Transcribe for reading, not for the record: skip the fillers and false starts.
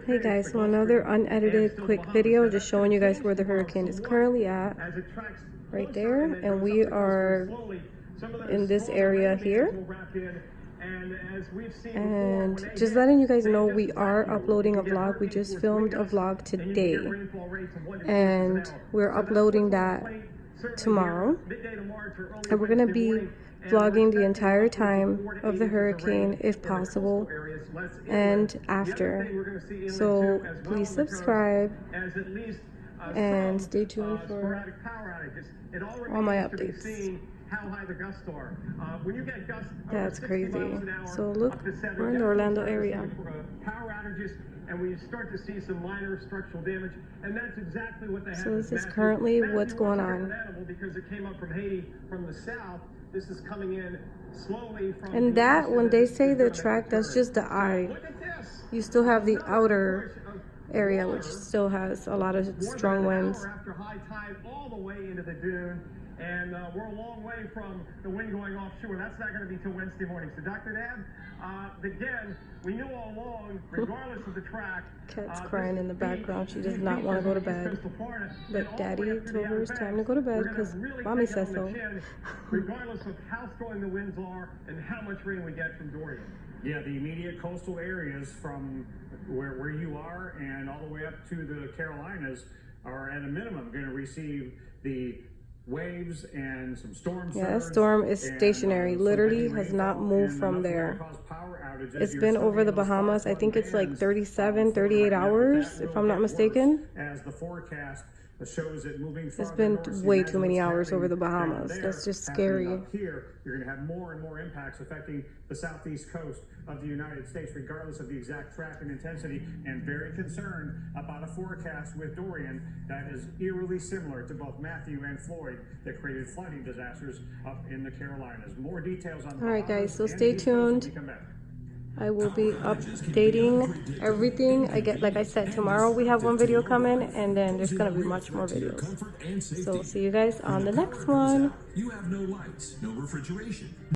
Hey guys, so another unedited quick video just showing you guys where the hurricane is currently at, right there, and we are in this area here. And just letting you guys know, we are uploading a vlog. We just filmed a vlog today and we're uploading that tomorrow, and we're gonna be vlogging the entire time of the hurricane if possible and after. So please subscribe and stay tuned for all my updates. That's crazy. So look, we're in the Orlando area. Power outages, and we start to see some minor structural damage, and that's exactly what they have. So this is currently what's going on. Because it came up from Haiti from the south. This is coming in slowly from. And that, when they say the track, that's just the eye. You still have the outer area, which still has a lot of strong winds. After high tide, all the way into the dune. And we're a long way from the wind going offshore. That's not going to be till Wednesday morning. So, Dr. Dab, again, we knew all along, regardless of the track. Cat's crying in the background. She does not want to go to bed. But Daddy told her it's time to go to bed because Mommy says so. Regardless of how strong the winds are and how much rain we get from Dorian. Yeah, the immediate coastal areas from where you are and all the way up to the Carolinas are at a minimum going to receive the waves and some storm surge. Yeah, that storm is stationary. Literally has not moved from there. It's been over the Bahamas. I think it's like 37, 38 hours, if I'm not mistaken. As the forecast shows it moving. It's been way too many hours over the Bahamas. That's just scary. Here, you're going to have more and more impacts affecting the southeast coast of the United States, regardless of the exact track and intensity, and very concerned about a forecast with Dorian that is eerily similar to both Matthew and Floyd that created flooding disasters up in the Carolinas. More details on. All right, guys, so stay tuned. I will be updating everything. Like I said, tomorrow we have one video coming, and then there's gonna be much more videos. So see you guys on the next one. You have no lights, no refrigeration.